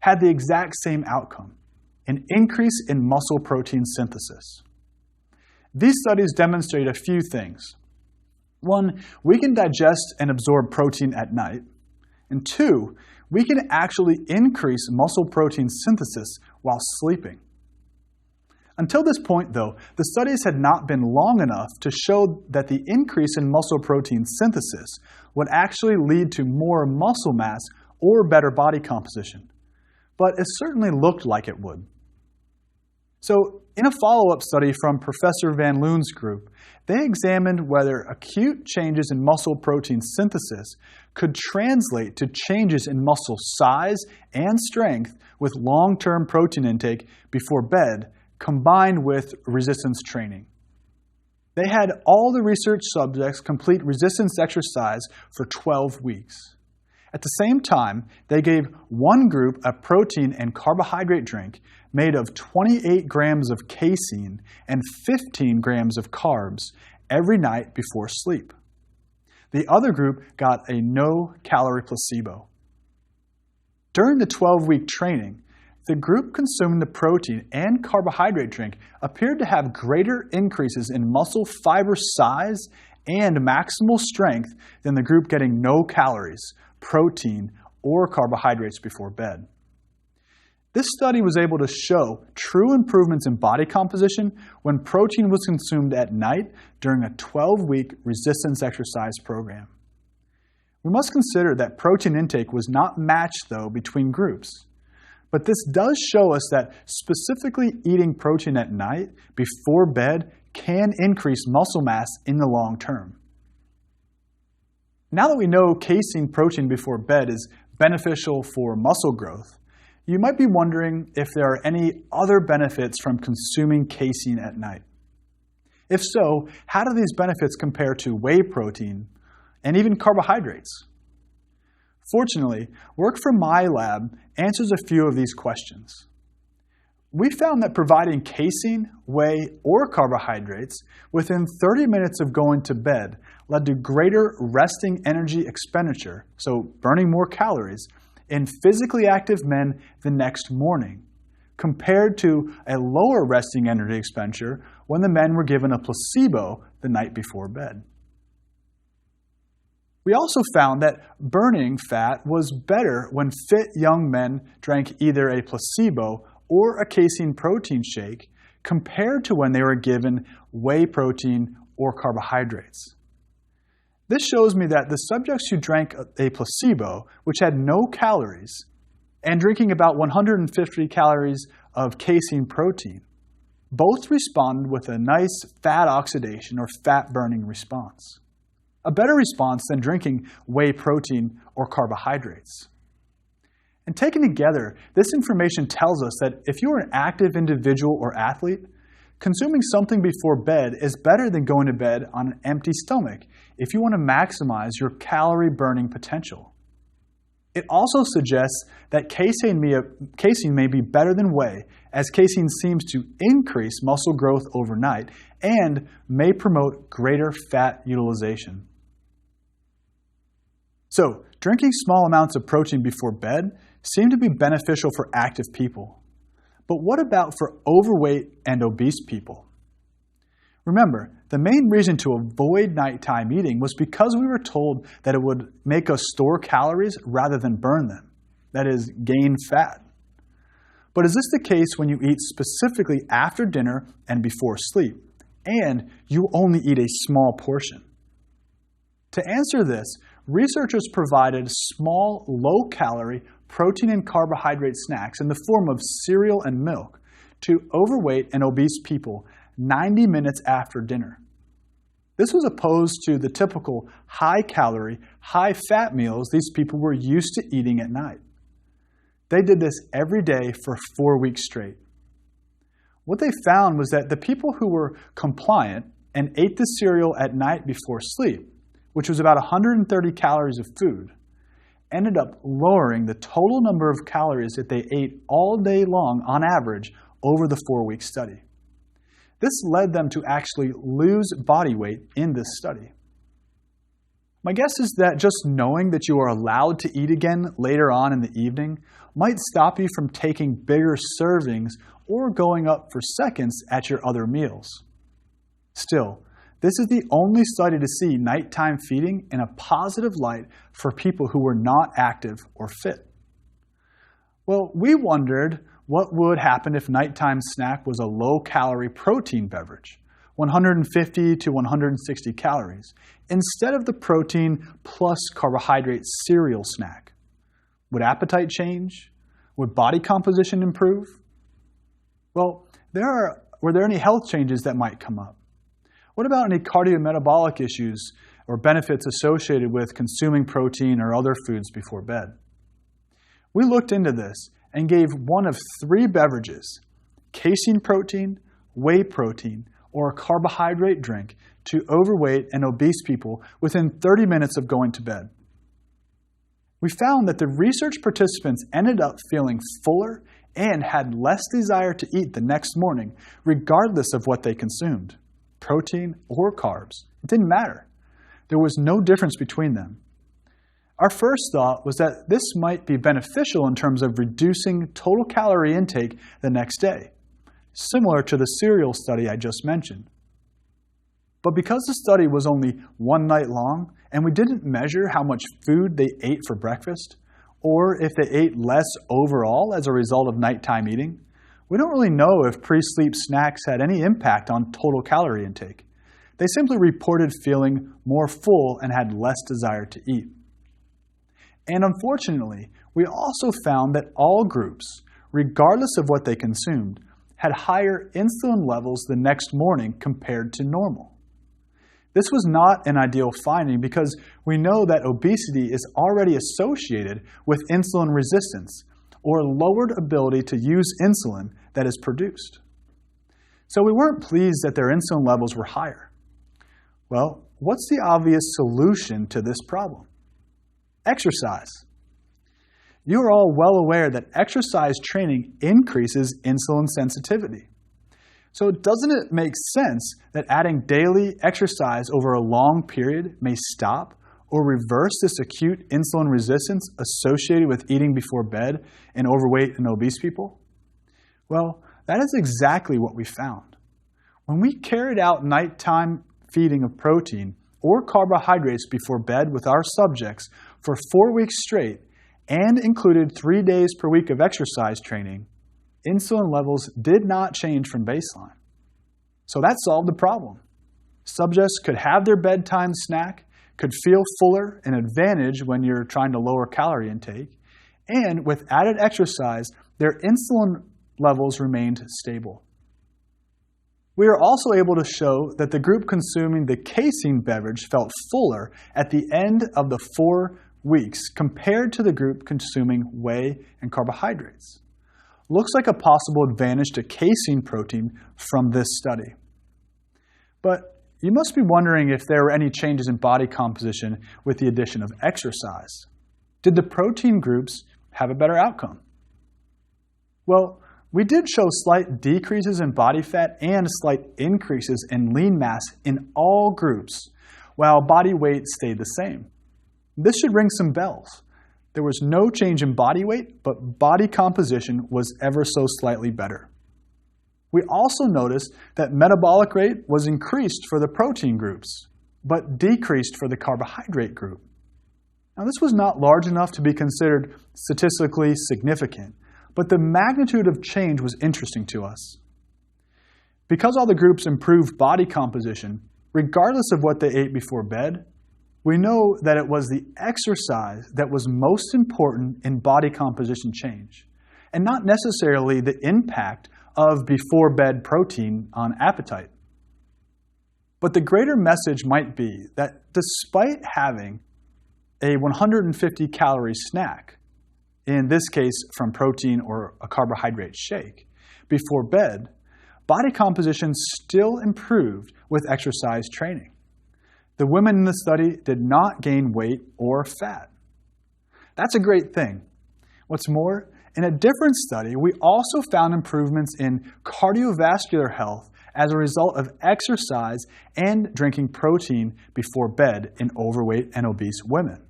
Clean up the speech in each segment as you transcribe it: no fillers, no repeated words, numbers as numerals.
had the exact same outcome, an increase in muscle protein synthesis. These studies demonstrate a few things. One, we can digest and absorb protein at night. And two, we can actually increase muscle protein synthesis while sleeping. Until this point, though, the studies had not been long enough to show that the increase in muscle protein synthesis would actually lead to more muscle mass or better body composition. But it certainly looked like it would. So, in a follow-up study from Professor Van Loon's group, they examined whether acute changes in muscle protein synthesis could translate to changes in muscle size and strength with long-term protein intake before bed, combined with resistance training. They had all the research subjects complete resistance exercise for 12 weeks. At the same time, they gave one group a protein and carbohydrate drink made of 28 grams of casein and 15 grams of carbs every night before sleep. The other group got a no-calorie placebo. During the 12-week training, the group consuming the protein and carbohydrate drink appeared to have greater increases in muscle fiber size and maximal strength than the group getting no calories, protein, or carbohydrates before bed. This study was able to show true improvements in body composition when protein was consumed at night during a 12-week resistance exercise program. We must consider that protein intake was not matched, though, between groups. But this does show us that specifically eating protein at night before bed can increase muscle mass in the long term. Now that we know casein protein before bed is beneficial for muscle growth, you might be wondering if there are any other benefits from consuming casein at night. If so, how do these benefits compare to whey protein and even carbohydrates? Fortunately, work from my lab answers a few of these questions. We found that providing casein, whey, or carbohydrates within 30 minutes of going to bed led to greater resting energy expenditure, so burning more calories, in physically active men the next morning, compared to a lower resting energy expenditure when the men were given a placebo the night before bed. We also found that burning fat was better when fit young men drank either a placebo or a casein protein shake compared to when they were given whey protein or carbohydrates. This shows me that the subjects who drank a placebo, which had no calories, and drinking about 150 calories of casein protein, both responded with a nice fat oxidation or fat burning response. A better response than drinking whey protein or carbohydrates. And taken together, this information tells us that if you are an active individual or athlete, consuming something before bed is better than going to bed on an empty stomach if you want to maximize your calorie burning potential. It also suggests that casein may be better than whey, as casein seems to increase muscle growth overnight and may promote greater fat utilization. So, drinking small amounts of protein before bed seem to be beneficial for active people. But what about for overweight and obese people? Remember, the main reason to avoid nighttime eating was because we were told that it would make us store calories rather than burn them, that is, gain fat. But is this the case when you eat specifically after dinner and before sleep, and you only eat a small portion? To answer this, researchers provided small, low-calorie protein and carbohydrate snacks in the form of cereal and milk to overweight and obese people 90 minutes after dinner. This was opposed to the typical high-calorie, high-fat meals these people were used to eating at night. They did this every day for 4 weeks straight. What they found was that the people who were compliant and ate the cereal at night before sleep, which was about 130 calories of food, ended up lowering the total number of calories that they ate all day long on average over the 4-week study. This led them to actually lose body weight in this study. My guess is that just knowing that you are allowed to eat again later on in the evening might stop you from taking bigger servings or going up for seconds at your other meals. Still, this is the only study to see nighttime feeding in a positive light for people who were not active or fit. Well, we wondered what would happen if nighttime snack was a low-calorie protein beverage, 150 to 160 calories, instead of the protein plus carbohydrate cereal snack. Would appetite change? Would body composition improve? Well, were there any health changes that might come up? What about any cardiometabolic issues or benefits associated with consuming protein or other foods before bed? We looked into this and gave one of 3 beverages, casein protein, whey protein, or a carbohydrate drink to overweight and obese people within 30 minutes of going to bed. We found that the research participants ended up feeling fuller and had less desire to eat the next morning, regardless of what they consumed, protein or carbs. It didn't matter. There was no difference between them. Our first thought was that this might be beneficial in terms of reducing total calorie intake the next day, similar to the cereal study I just mentioned. But because the study was only one night long, and we didn't measure how much food they ate for breakfast, or if they ate less overall as a result of nighttime eating, we don't really know if pre-sleep snacks had any impact on total calorie intake. They simply reported feeling more full and had less desire to eat. And unfortunately, we also found that all groups, regardless of what they consumed, had higher insulin levels the next morning compared to normal. This was not an ideal finding because we know that obesity is already associated with insulin resistance or lowered ability to use insulin that is produced. So we weren't pleased that their insulin levels were higher. Well, what's the obvious solution to this problem? Exercise. You are all well aware that exercise training increases insulin sensitivity. So doesn't it make sense that adding daily exercise over a long period may stop or reverse this acute insulin resistance associated with eating before bed in overweight and obese people? Well, that is exactly what we found. When we carried out nighttime feeding of protein or carbohydrates before bed with our subjects for 4 weeks straight and included 3 days per week of exercise training, insulin levels did not change from baseline. So that solved the problem. Subjects could have their bedtime snack, could feel fuller, an advantage when you're trying to lower calorie intake, and with added exercise, their insulin levels remained stable. We are also able to show that the group consuming the casein beverage felt fuller at the end of the 4 weeks compared to the group consuming whey and carbohydrates. Looks like a possible advantage to casein protein from this study. But you must be wondering if there were any changes in body composition with the addition of exercise. Did the protein groups have a better outcome? Well, we did show slight decreases in body fat and slight increases in lean mass in all groups, while body weight stayed the same. This should ring some bells. There was no change in body weight, but body composition was ever so slightly better. We also noticed that metabolic rate was increased for the protein groups, but decreased for the carbohydrate group. Now, this was not large enough to be considered statistically significant, but the magnitude of change was interesting to us. Because all the groups improved body composition, regardless of what they ate before bed, we know that it was the exercise that was most important in body composition change, and not necessarily the impact of before bed protein on appetite. But the greater message might be that despite having a 150 calorie snack, in this case from protein or a carbohydrate shake, before bed, body composition still improved with exercise training. The women in the study did not gain weight or fat. That's a great thing. What's more, in a different study, we also found improvements in cardiovascular health as a result of exercise and drinking protein before bed in overweight and obese women.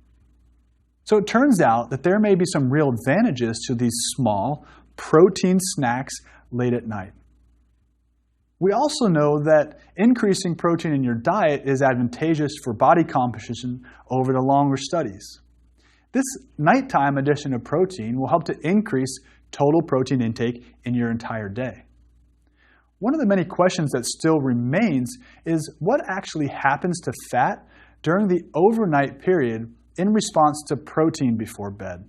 So it turns out that there may be some real advantages to these small protein snacks late at night. We also know that increasing protein in your diet is advantageous for body composition over the longer studies. This nighttime addition of protein will help to increase total protein intake in your entire day. One of the many questions that still remains is what actually happens to fat during the overnight period in response to protein before bed.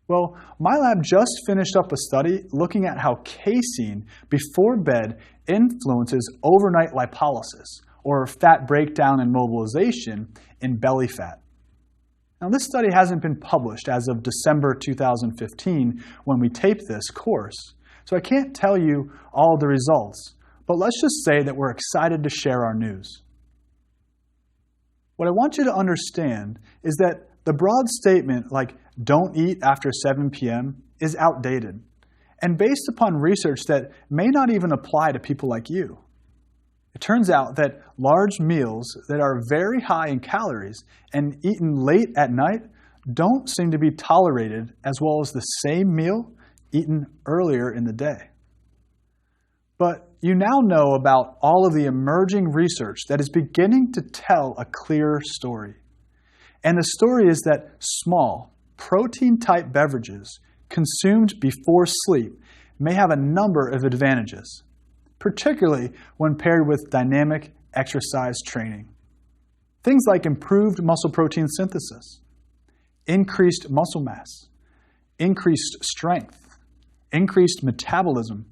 Well, my lab just finished up a study looking at how casein before bed influences overnight lipolysis, or fat breakdown and mobilization in belly fat. Now, this study hasn't been published as of December 2015 when we taped this course, so I can't tell you all the results, but let's just say that we're excited to share our news. What I want you to understand is that the broad statement like don't eat after 7 p.m. is outdated and based upon research that may not even apply to people like you. It turns out that large meals that are very high in calories and eaten late at night don't seem to be tolerated as well as the same meal eaten earlier in the day. But you now know about all of the emerging research that is beginning to tell a clear story. And the story is that small, protein-type beverages consumed before sleep may have a number of advantages, particularly when paired with dynamic exercise training. Things like improved muscle protein synthesis, increased muscle mass, increased strength, increased metabolism,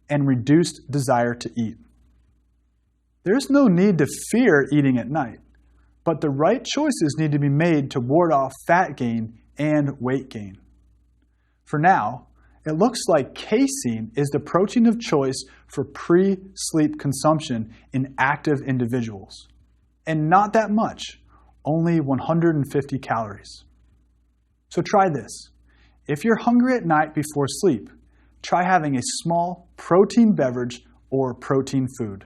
and reduced desire to eat. There's no need to fear eating at night, but the right choices need to be made to ward off fat gain and weight gain. For now, it looks like casein is the protein of choice for pre-sleep consumption in active individuals. And not that much, only 150 calories. So try this. If you're hungry at night before sleep, try having a small protein beverage or protein food.